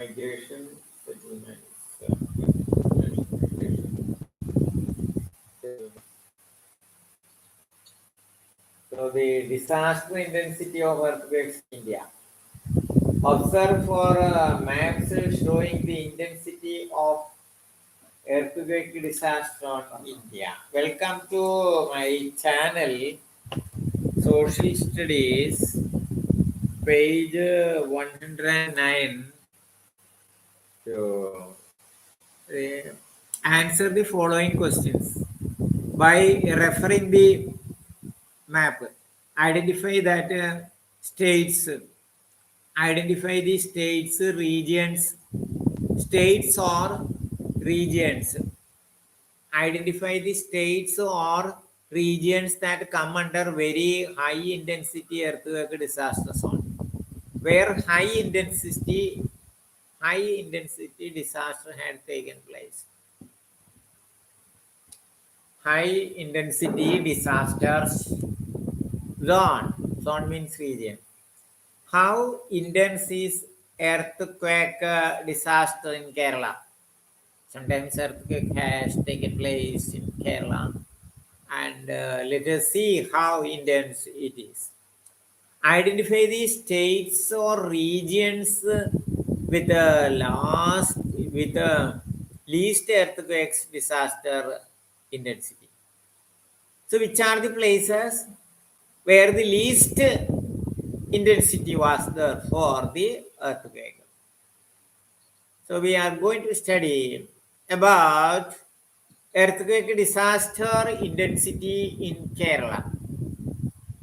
Migration, settlements, so the disaster intensity of earthquakes in India. Observe for maps showing the intensity of earthquake disaster on India. Welcome to my channel, Social Studies, page 109. So, uh, answer the following questions by referring the map. Identify that states. Identify the states, regions, states or regions. Identify the states or regions that come under very high intensity earthquake disaster zone, where high intensity disaster had taken place. High intensity disasters zone. Zone means region. How intense is earthquake disaster in Kerala? Sometimes earthquake has taken place in Kerala, and let us see how intense it is. Identify the states or regions with the least earthquakes disaster intensity. So, which are the places where the least intensity was there for the earthquake? So, we are going to study about earthquake disaster intensity in Kerala.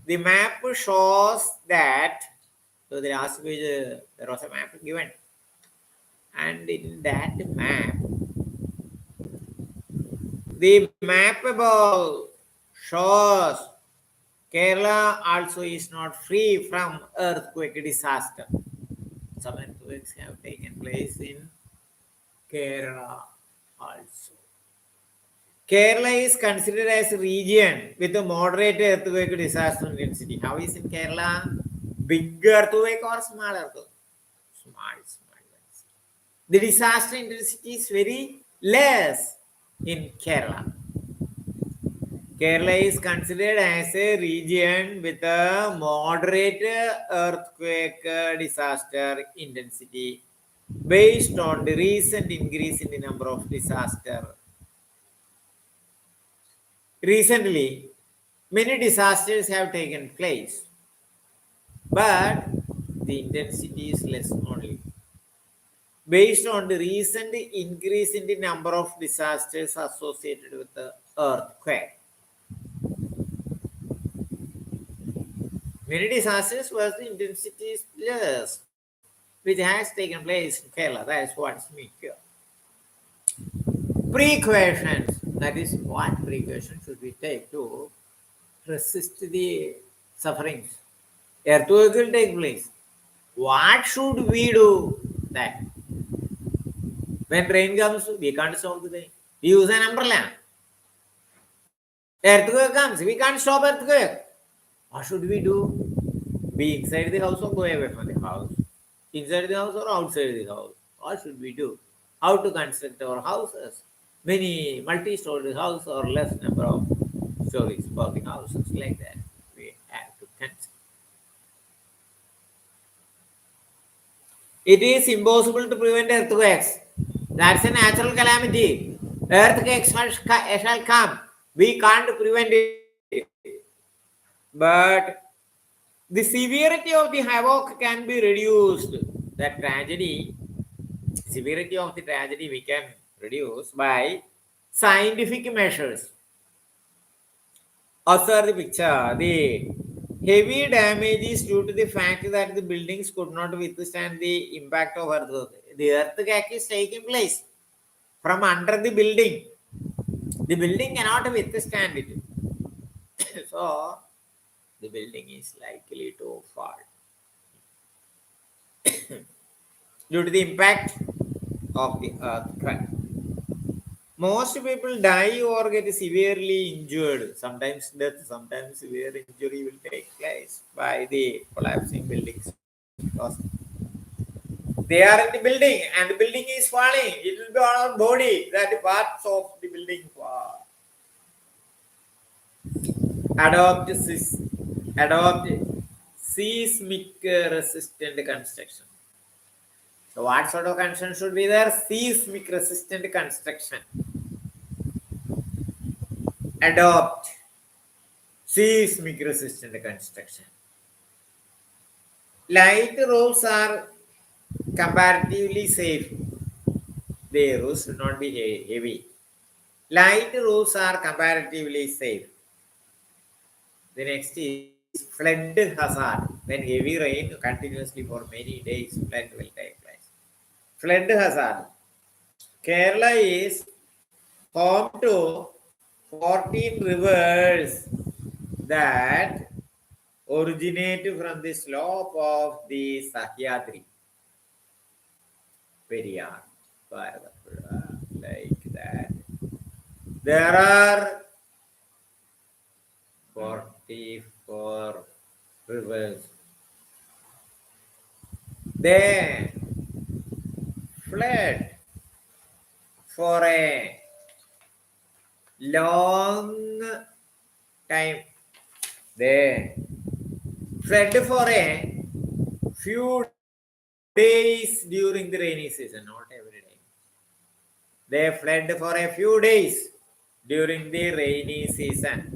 The map shows that, so the last page there was a map given, and in that map, the mapable shows Kerala also is not free from earthquake disaster. Some earthquakes have taken place in Kerala also. Kerala is considered as a region with a moderate earthquake disaster intensity. How is in Kerala? Big earthquake or small earthquake? Small ones. The disaster intensity is very less in Kerala. Kerala is considered as a region with a moderate earthquake disaster intensity based on the recent increase in the number of disasters. Recently, many disasters have taken place, but the intensity is less only. Based on the recent increase in the number of disasters associated with the earthquake. Many disasters where the intensity is less, which has taken place in Kerala. That is what's meant here. Precautions. That is what precautions should we take to resist the sufferings. Earthquake will take place. What should we do? That when rain comes, we can't stop the rain. We use an umbrella. Earthquake comes, we can't stop earthquake. What should we do? Be inside the house or go away from the house? Inside the house or outside the house? What should we do? How to construct our houses? Many multi-story houses or less number of stories for the houses like that. We have to construct. It is impossible to prevent earthquakes. That's a natural calamity. Earthquakes shall come. We can't prevent it. But the severity of the havoc can be reduced. That tragedy, severity of the tragedy, we can reduce by scientific measures. Observe the picture. The heavy damage is due to the fact that the buildings could not withstand the impact of earthquake. The earthquake is taking place from under the building. The building cannot withstand it. So, the building is likely to fall due to the impact of the earthquake. Most people die or get severely injured. Sometimes death, sometimes severe injury will take place by the collapsing buildings because They are in the building and the building is falling. It will be on our body. That parts of the building fall. Adopt seismic resistant construction. So what sort of construction should be there? Seismic resistant construction. Adopt seismic resistant construction. Light roofs are comparatively safe. The roofs should not be heavy. Light roofs are comparatively safe. The next is flood hazard. When heavy rain continuously for many days, flood will take place. Flood hazard. Kerala is home to 14 rivers that originate from the slope of the Sahyadri. Periyar, Bharatapuzha, like that. There are 44 rivers. They fled for a long time. They fled for a few days during the rainy season, not every day. They fled for a few days during the rainy season.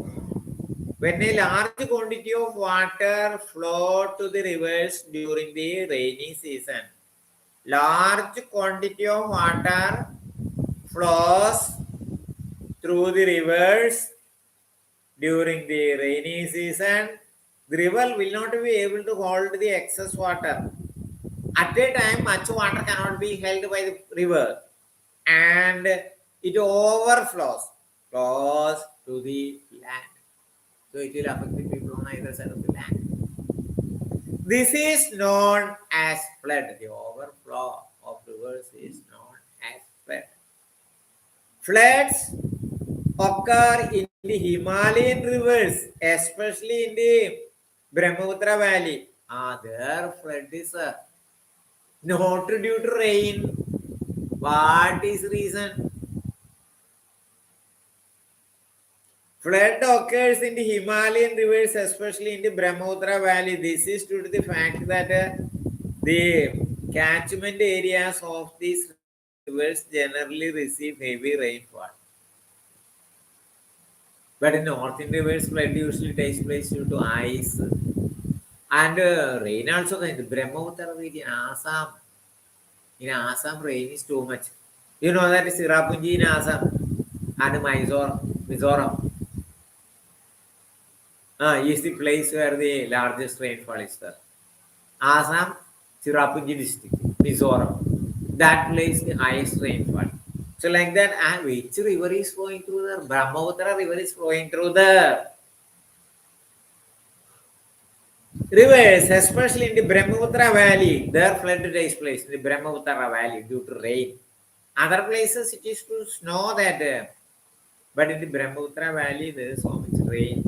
When a large quantity of water flowed to the rivers during the rainy season, large quantity of water flows through the rivers during the rainy season, the river will not be able to hold the excess water. At a time, much water cannot be held by the river and it overflows, flows to the land. So it will affect the people on either side of the land. This is known as flood. The overflow of rivers is known as flood. Floods occur in the Himalayan rivers, especially in the Brahmaputra Valley. Their flood is not due to rain. What is reason? Flood occurs in the Himalayan rivers, especially in the Brahmaputra Valley. This is due to the fact that the catchment areas of these rivers generally receive heavy rainfall. But in northern rivers, flood usually takes place due to ice. And rain also in the Brahmaputra region, Assam. In Assam, rain is too much. You know that Sirapunji in Assam and Mizoram is the place where the largest rainfall is there. Assam, Sirapunji district, Mizoram. That place the highest rainfall. So like that, and which river is flowing through there? Brahmaputra river is flowing through there. Rivers, especially in the Brahmaputra Valley, their flood takes place in the Brahmaputra Valley due to rain. Other places it is to snow that, but in the Brahmaputra Valley there is so much rain.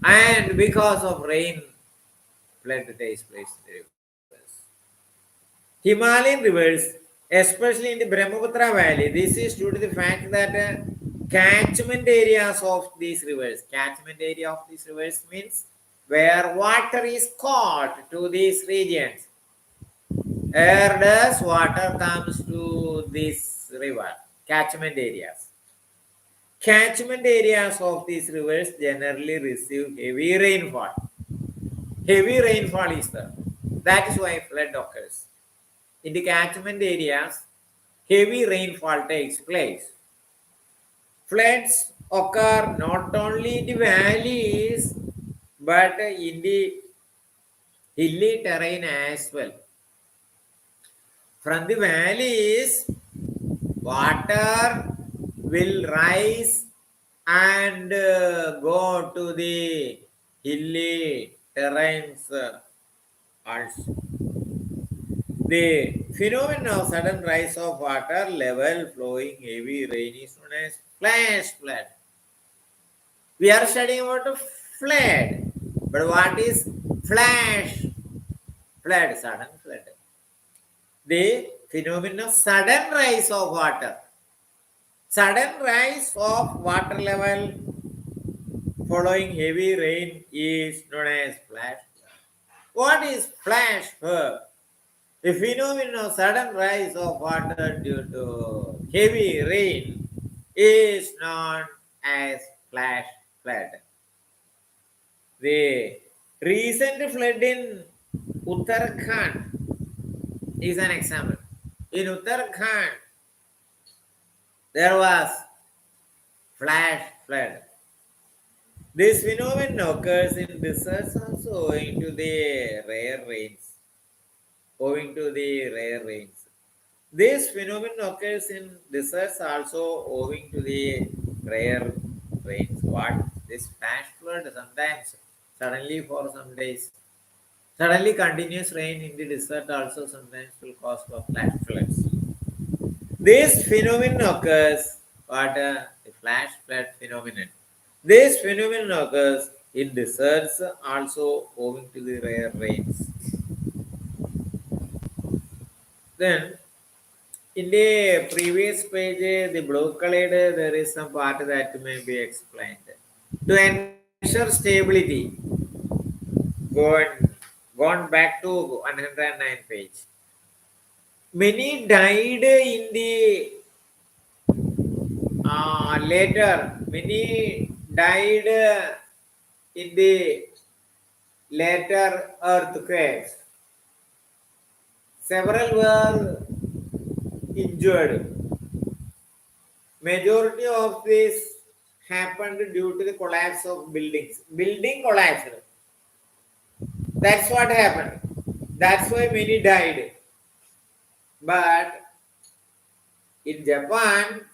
And because of rain, flood takes place in the rivers. Himalayan rivers, especially in the Brahmaputra Valley, this is due to the fact that catchment areas of these rivers, catchment area of these rivers means where water is caught to these regions. Where does water comes to this river? Catchment areas. Catchment areas of these rivers generally receive heavy rainfall. Heavy rainfall is there. That is why flood occurs. In the catchment areas, heavy rainfall takes place. Floods occur not only in the valleys but in the hilly terrain as well. From the valleys, water will rise and go to the hilly terrains also. The phenomenon of sudden rise of water level flowing heavy rain is known as flash flood. We are studying about a flood, but what is flash flood? Sudden flood. the phenomenon of sudden rise of water. Sudden rise of water level following heavy rain is known as flash flood. What is flash flood? The phenomenon of sudden rise of water due to heavy rain is known as flash flood. The recent flood in Uttarakhand is an example. In Uttarakhand, there was flash flood. This phenomenon occurs in deserts also owing to the rare rains. Owing to the rare rains. This phenomenon occurs in deserts also owing to the rare rains. What? This flash flood sometimes suddenly for some days. Suddenly continuous rain in the desert also sometimes will cause for flash floods. This phenomenon occurs, the flash flood phenomenon. This phenomenon occurs in deserts also owing to the rare rains. Then, in the previous page, the blue colored, there is some part that may be explained. To ensure stability, go and gone back to 109 page. Many died in the later. Many died in the later earthquakes. Several were injured. Majority of this happened due to the collapse of buildings. Building collapsed. That's what happened. That's why many died. But in Japan,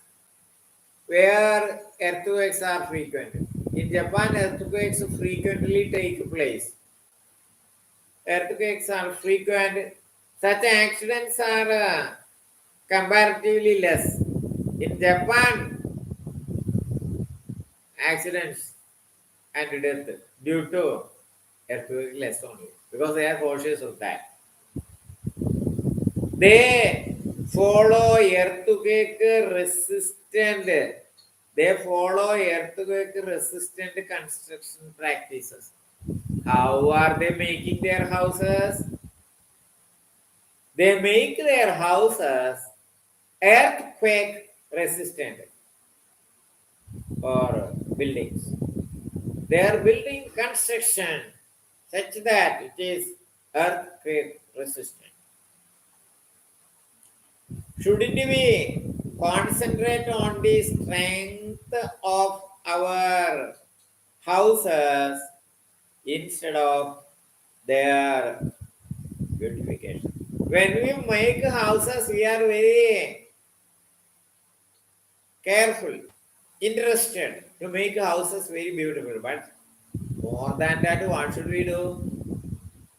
where earthquakes are frequent, in Japan, earthquakes frequently take place. Earthquakes are frequent. Such accidents are comparatively less. In Japan, accidents and death due to earthquake less only because they are cautious of that. They follow earthquake resistant. They follow earthquake resistant construction practices. How are they making their houses? They make their houses earthquake resistant or buildings. They are building construction such that it is earthquake resistant. Shouldn't we concentrate on the strength of our houses instead of their beautification? When we make houses, we are very careful, interested to make houses very beautiful. But more than that, what should we do?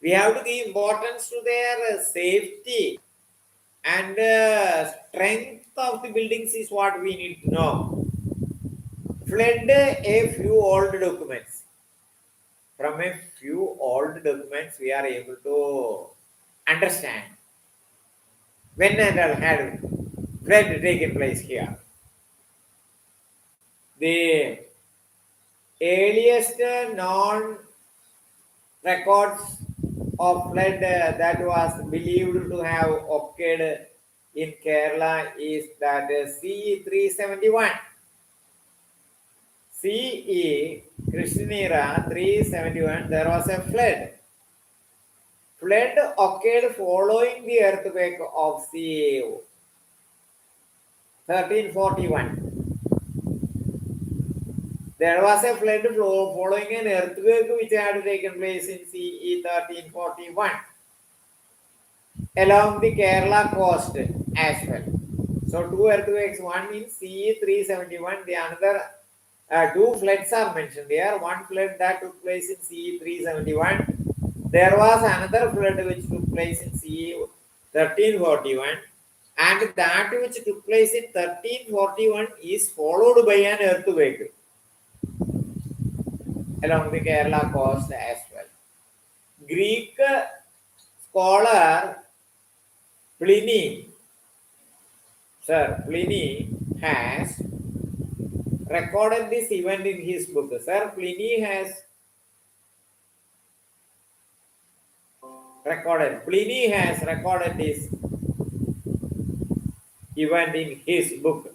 We have to give importance to their safety and strength of the buildings is what we need to know. Flood a few old documents. From a few old documents, we are able to understand when had flood taken place here. The earliest known records of flood that was believed to have occurred in Kerala is that CE 371. CE Krishnira 371, there was a flood. Flood occurred following the earthquake of CE 1341. There was a flood following an earthquake which had taken place in CE 1341 along the Kerala coast as well. So two earthquakes, one in CE 371, the another two floods are mentioned there. One flood that took place in CE 371. There was another flood which took place in CE 1341. And that which took place in 1341 is followed by an earthquake along the Kerala coast as well. Greek scholar Pliny, sir, Pliny has recorded this event in his book. Sir, Pliny has recorded this event in his book,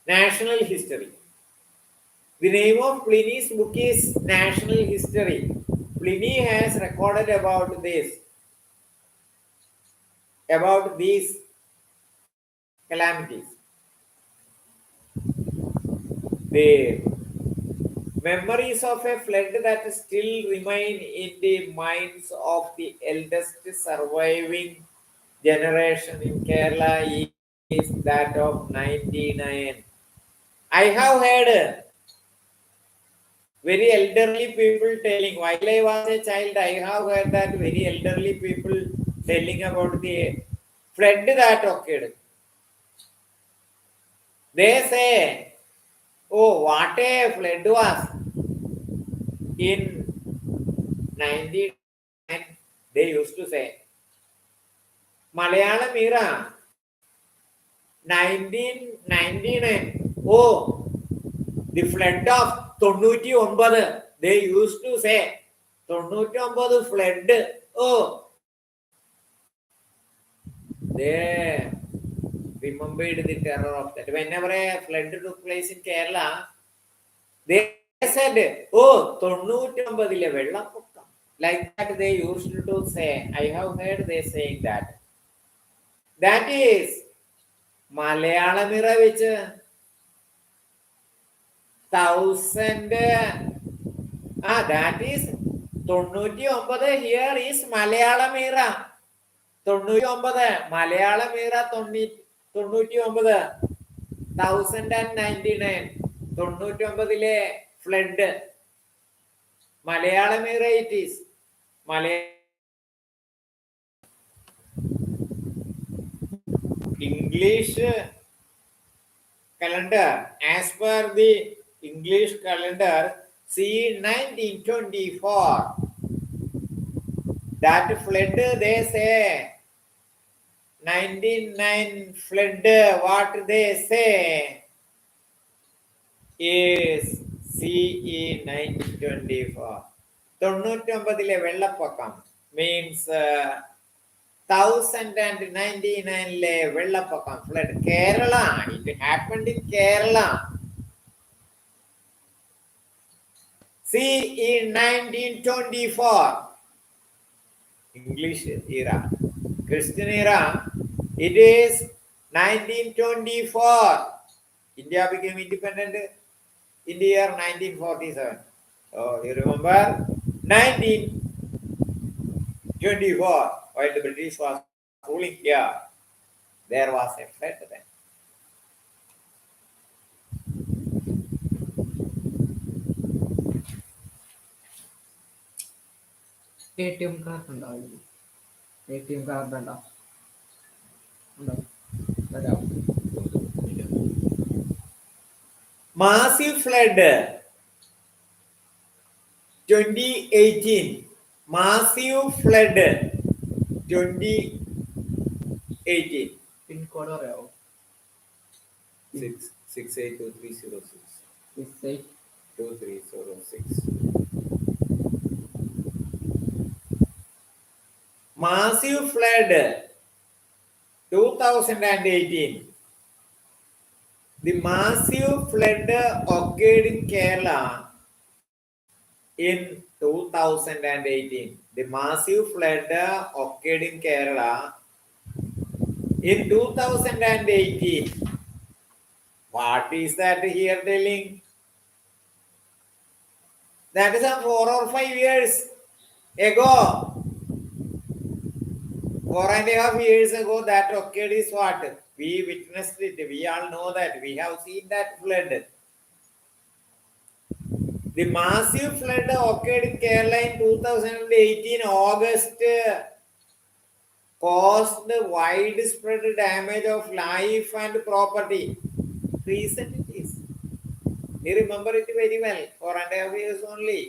National History. The name of Pliny's book is National History. Pliny has recorded about these calamities. The memories of a flood that still remain in the minds of the eldest surviving generation in Kerala is that of 99. I have heard very elderly people telling, while I was a child, I have heard that very elderly people telling about the flood that occurred. They say, oh, what a flood was in 1999, they used to say. Malayalam era, 1999, oh, the flood of 99, they used to say. 99 flood, oh, they remembered the terror of that. Whenever a flood took place in Kerala, they said, oh, 99 വെള്ളപ്പൊക്കം. Like that they used to say. I have heard they saying that. That is Malayalam which 1000. That is 99. Here is Malayalam era. 99. Malayalam era 99. 1099. 99 flood. Malayalam era it is. English calendar, as per the English calendar, see 1924. That flood they say. 99 flood, what they say is CE 1924. 99 വെള്ളപ്പൊക്കം means 1099 വെള്ളപ്പൊക്കം flood. Kerala, it happened in Kerala. CE 1924. English era. Christian era, it is 1924. India became independent in the year 1947. Oh, you remember? 1924, while the British was ruling here, there was a flood then. ATM card ഉണ്ടാവില്ല. ATM card ഉണ്ടോ? Massive flood 2018. Massive flood 2018. Pin code അറിയാവോ? 682306. 682306. Massive flood 2018. The massive flood occurred in Kerala in 2018. The massive flood occurred in Kerala in 2018. What is that here telling? That is 4 or 5 years ago. 4.5 years ago that occurred is what? We witnessed it. We all know that. We have seen that flood. The massive flood occurred in Kerala in 2018 August, caused widespread damage of life and property. Recent it is. We remember it very well. 4.5 years only.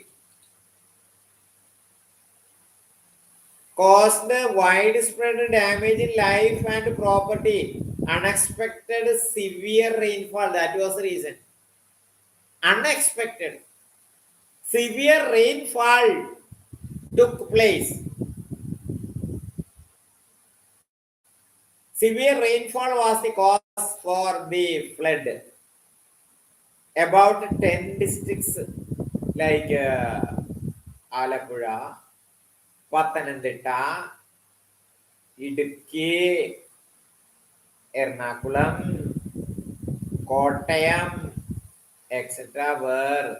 caused widespread damage in life and property. Unexpected severe rainfall. That was the reason. Unexpected severe rainfall took place. Severe rainfall was the cause for the flood. About 10 districts like Alapura, Pathanamthitta, Idukki, Ernakulam, Kottayam, etc. were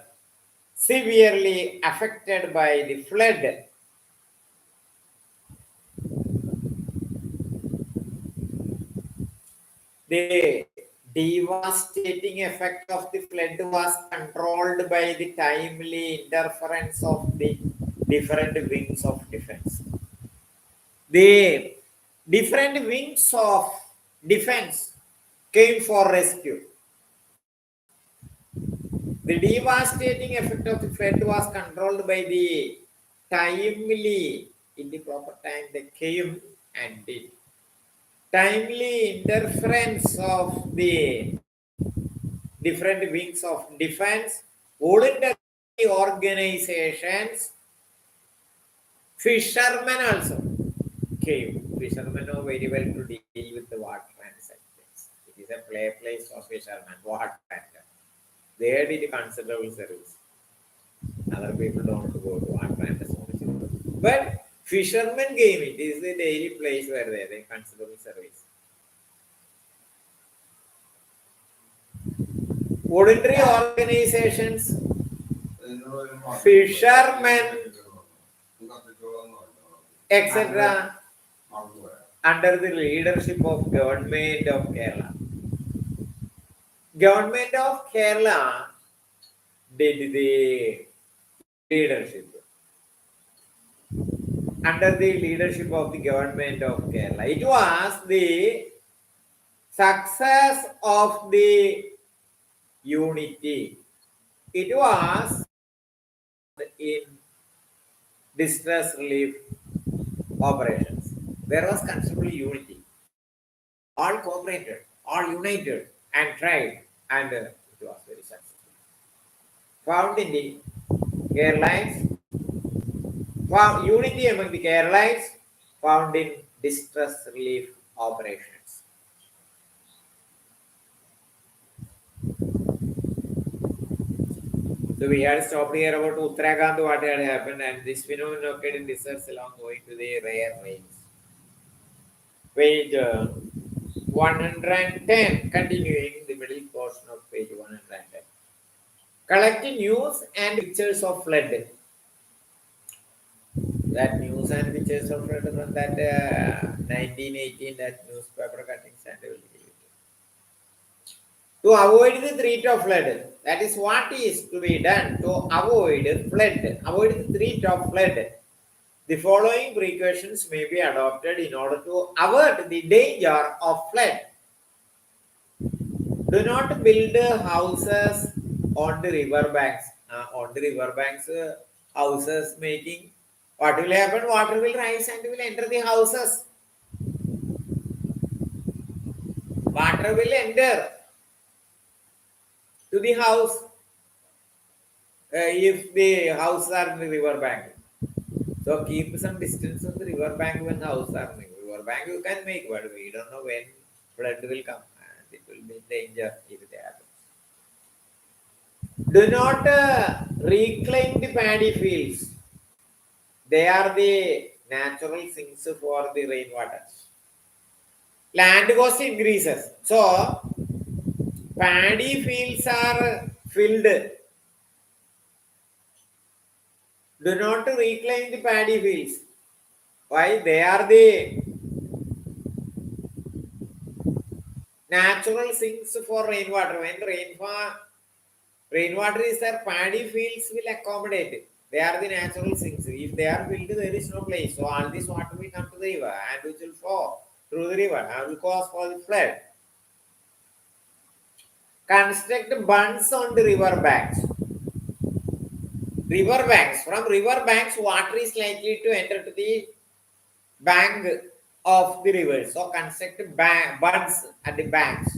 severely affected by the flood. The devastating effect of the flood was controlled by the timely interference of the different wings of defense. The different wings of defense came for rescue. The devastating effect of the flood was controlled by the timely, in the proper time, they came and did. Timely interference of the different wings of defense, voluntary organizations, fishermen also came. Fishermen know very well to deal with the water and such things. It is a play place for fishermen, water and they did considerable service. Other people don't go to water and so much. But fishermen came. It is the daily place where they considerable service. Voluntary organizations, fishermen, etc., under the leadership of Government of Kerala. Government of Kerala did the leadership. Under the leadership of the Government of Kerala. It was the success of the unity. It was in distress relief operations. There was considerable unity. All cooperated, all united and tried, and it was very successful. Found in the Keralites, found unity among the Keralites, found in distress relief operations. So we had stopped here about Uttarakhand, what had happened, and this phenomenon occurred in deserts along going to the rare rains. Page 110, continuing the middle portion of page 110. Collecting news and pictures of flood. That news and pictures of flood from that 1918, that newspaper cuttings and everything. To avoid the threat of flood, that is what is to be done to avoid flood, avoid the threat of flood. The following precautions may be adopted in order to avert the danger of flood. Do not build houses on the river banks. On the river banks, houses making, what will happen? Water will rise and will enter the houses. Water will enter to the house if the houses are in the river bank. So keep some distance from the river bank when houses are in the river bank. You can make, but we don't know when flood will come and it will be in danger if it happens. Do not reclaim the paddy fields. They are the natural sinks for the rainwater. Land cost increases. So paddy fields are filled. Do not reclaim the paddy fields. Why? They are the natural sinks for rainwater. When rainwater is there, paddy fields will accommodate. They are the natural sinks. If they are filled, there is no place. So all this water will come to the river and which will flow through the river and will cause for the flood. Construct bunds on the river banks. River banks. From river banks, water is likely to enter to the bank of the rivers. So construct bunds at the banks.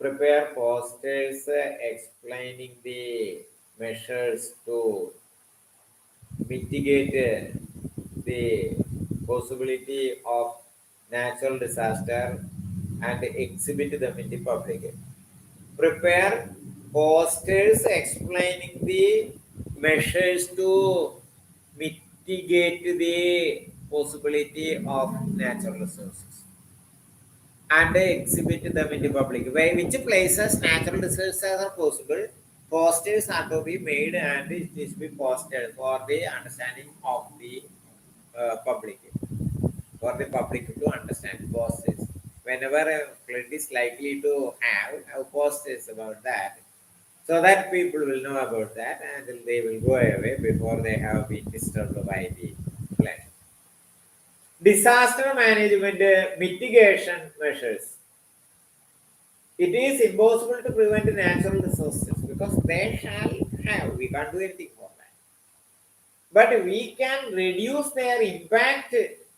Prepare posters explaining the measures to mitigate the possibility of natural disaster and exhibit them in the public. Prepare posters explaining the measures to mitigate the possibility of natural resources and exhibit them in the public. Where which places natural resources are possible, posters are to be made and it is to be posted for the understanding of the public, for the public to understand posters. Whenever a flood is likely to have posters about that, so that people will know about that and they will go away before they have been disturbed by the flood. Disaster management mitigation measures. It is impossible to prevent natural resources because they shall have. We can't do anything for that. But we can reduce their impact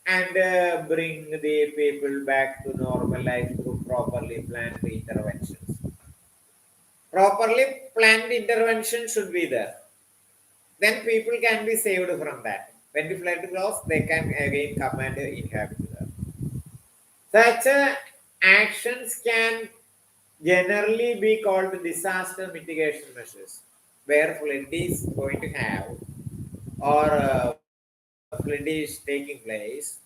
and bring the people back to normal life through properly planned interventions. Properly planned intervention should be there. Then people can be saved from that. When the flood goes, they can again come and inhabit there. Such actions can generally be called disaster mitigation measures, where flood is going to have or flood is taking place.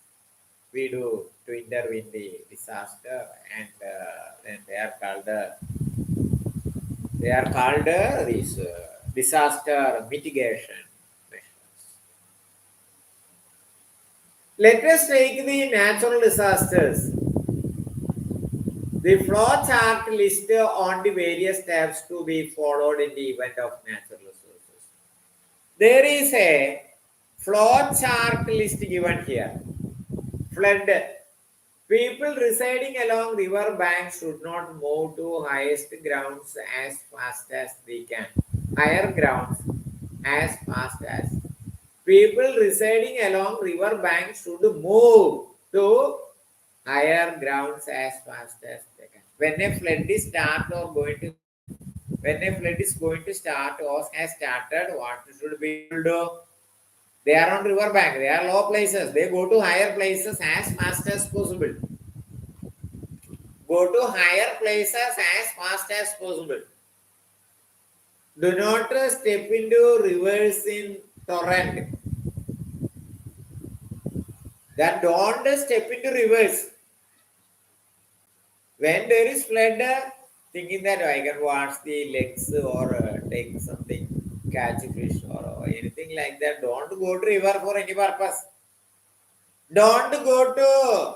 We do to intervene the disaster, and then they are called these disaster mitigation measures. Let us take the natural disasters. The flow chart list on the various steps to be followed in the event of natural resources. There is a flow chart list given here. Flood. People residing along river banks should not move to highest grounds as fast as they can. Higher grounds as fast as. People residing along river banks should move to higher grounds as fast as they can. When a flood is going to start or has started, what should people do? They are on river bank, they are low places. They go to higher places as fast as possible. Go to higher places as fast as possible. Do not step into rivers in torrent. That don't step into rivers. When there is flood, thinking that I can wash the legs or take something, catch a fish or anything like that, don't go to river for any purpose. Don't go to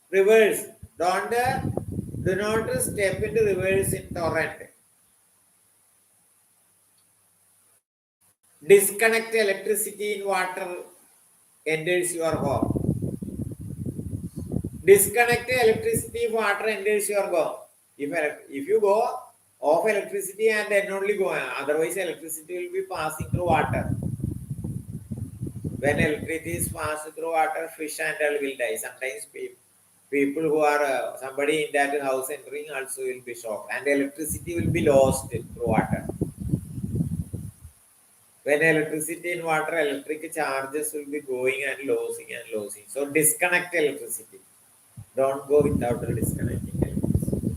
rivers. Do not step into rivers in torrent. Disconnect electricity in water enters your home. Disconnect electricity if water enters your home. If you go off electricity and then only go, otherwise electricity will be passing through water. When electricity is passed through water, fish and all will die. Sometimes people who are somebody in that house entering also will be shocked, and electricity will be lost through water. When electricity in water, electric charges will be going and losing and losing. So disconnect electricity. Don't go without disconnecting electricity.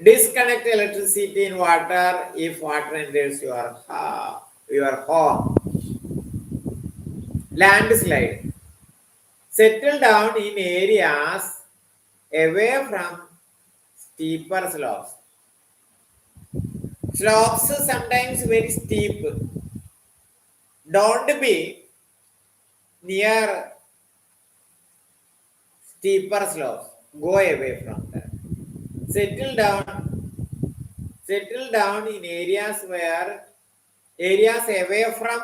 Disconnect electricity in water if water enters your home. Landslide. Settle down in areas away from steeper slopes. Slopes sometimes very steep. Don't be near steeper slopes. Go away from that. Settle down. Settle down in areas away from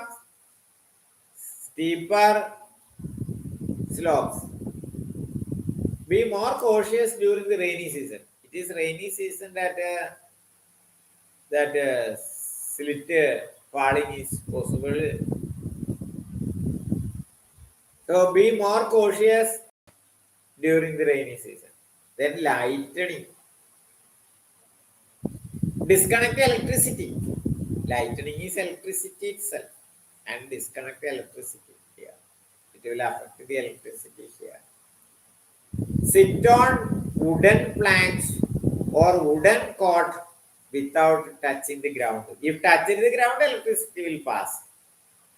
steeper slopes. Be more cautious during the rainy season. It is rainy season that slit falling is possible. So be more cautious during the rainy season. Then lightning. Disconnect electricity. Lightning is electricity itself. And disconnect electricity here. It will affect the electricity here. Sit on wooden planks or wooden cot without touching the ground. If touching the ground, electricity will pass.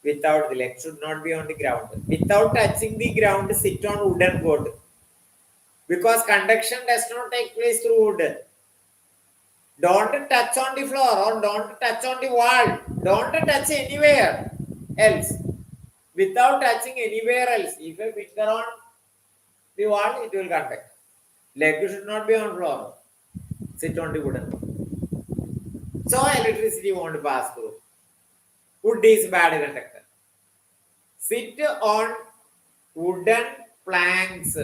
Without the leg should not be on the ground. Without touching the ground, sit on wooden cot. Because conduction does not take place through wood. Don't touch on the floor or don't touch on the wall. Don't touch anywhere else. Without touching anywhere else. If a finger on the wall, it will conduct. Leg should not be on floor. Sit on the wooden floor. So electricity won't pass through. Wood is bad conductor. Sit on wooden planks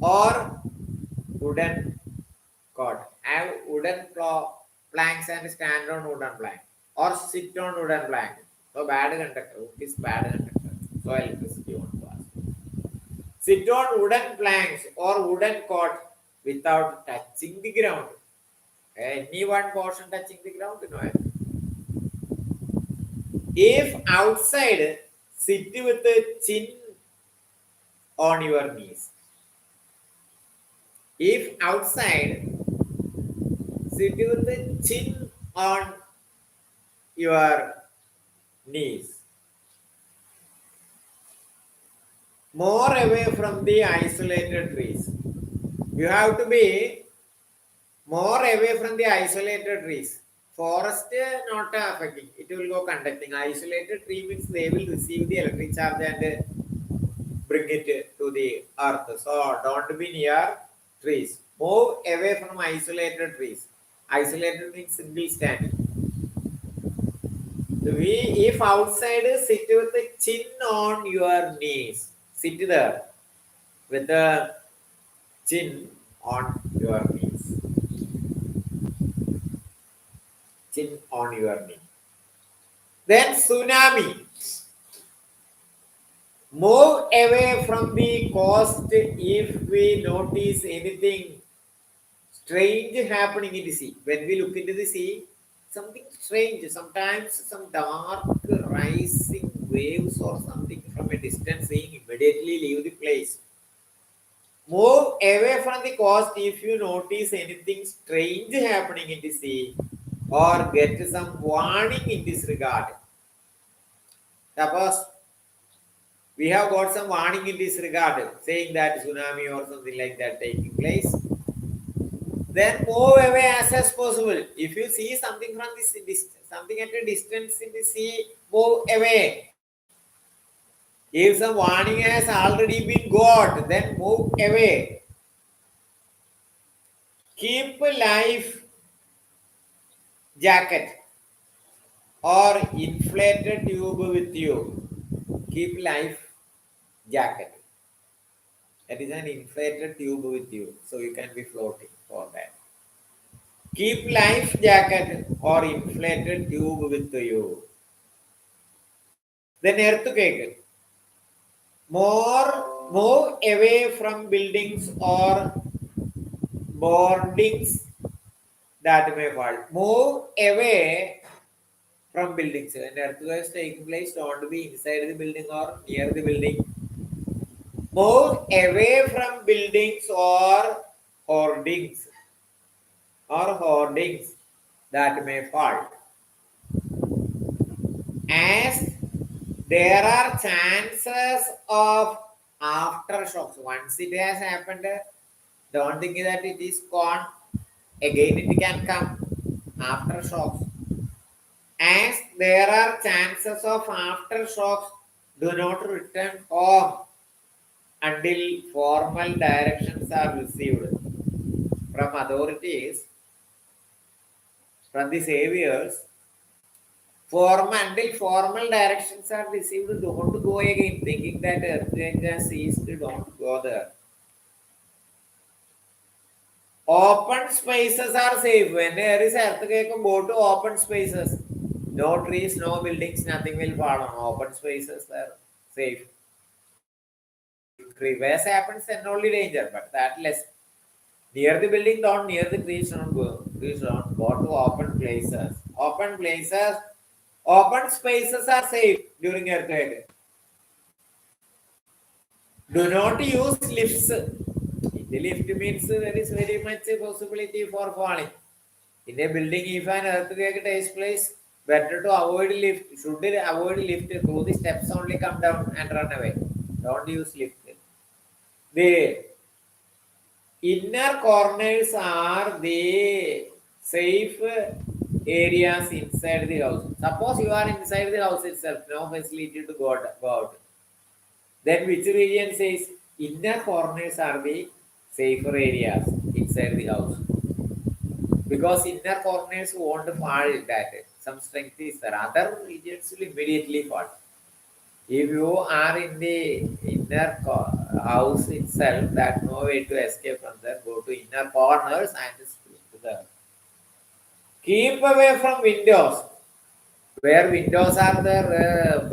or wooden cot. Have wooden planks and stand on wooden plank or sit on wooden plank. So bad conductor. Wood is bad conductor. So electricity won't pass. Sit on wooden planks or wooden cot without touching the ground. Any one portion touching the ground, no. If outside, sit with the chin on your knees. If outside, sit with the chin on your knees. More away from the isolated trees. You have to be more away from the isolated trees. Forest not affecting, it will go conducting. Isolated tree means they will receive the electric charge and bring it to the earth. So don't be near trees. Move away from isolated trees. Isolated means single standing. If outside, sit with the chin on your knees. Sit there with the chin on your knees. Chin on your knee. Then tsunami. Move away from the coast if we notice anything strange happening in the sea. When we look into the sea, something strange, sometimes some dark rising waves or something from a distance saying immediately leave the place. Move away from the coast if you notice anything strange happening in the sea or get some warning in this regard. Suppose we have got some warning in this regard saying that tsunami or something like that taking place. Then move away as possible. If you see something from this something at a distance in the sea, move away. If some warning has already been got, then move away. Keep life jacket or inflated tube with you. Keep life jacket. That is an inflated tube with you, so you can be floating for that. Keep life jacket or inflated tube with you. Then earthquake. Move away from buildings or boardings that may fall. Move away from buildings. When earthquake is taking place, don't be inside the building or near the building. Move away from buildings or hoardings that may fall. As there are chances of aftershocks. Once it has happened, don't think that it is gone. Again, it can come. Aftershocks. As there are chances of aftershocks, do not return home until formal directions are received from authorities, from the saviors. Until formal directions are received, don't go again, thinking that earthquake has ceased, don't go there. Open spaces are safe. When there is earthquake, go to open spaces. No trees, no buildings, nothing will fall on. Open spaces are safe. If crevasse happens, then only danger, but that less. Near the building, don't near the trees, don't go. Trees don't go to open places. Open places, open spaces are safe during earthquake. Do not use lifts. In the lift means there is very much a possibility for falling. In a building, if an earthquake takes place, better to avoid lift. Should avoid lift through the steps only, come down and run away. Don't use lift. The inner corners are the safe areas inside the house. Suppose you are inside the house itself, no facility to go out. Then which region says inner corners are the safer areas inside the house? Because inner corners won't fall that some strength is there. Other regions will immediately fall. If you are in the house itself, that no way to escape from there, go to inner corners and split there. Keep away from windows. Where windows are there,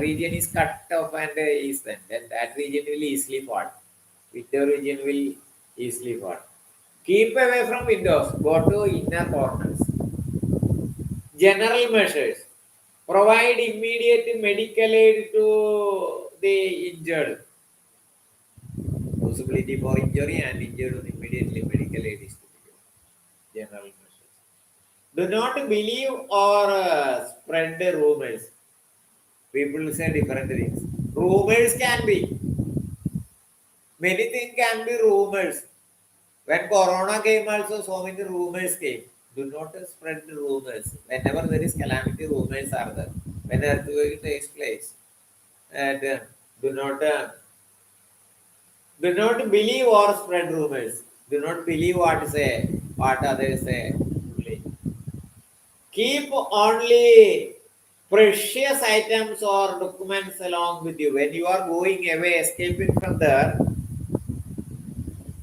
region is cut off and is then that region will easily fall. Window region will easily fall. Keep away from windows. Go to inner corners. General measures. Provide immediate medical aid to the injured. Possibility for injury and injured immediately medical aid is to be given. General measures. Do not believe or spread the rumors. People say different things. Rumors can be. Many things can be rumors. When Corona came also, so many rumors came. Do not spread the rumors. Whenever there is calamity, rumors are there. When earthquake takes place, and do not believe or spread rumors. Do not believe what others say. Keep only precious items or documents along with you. When you are going away, escaping from there,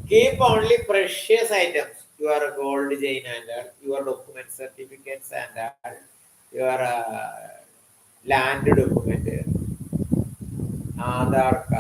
keep only precious items. Your gold chain and your document certificates and your land document, Aadhaar card.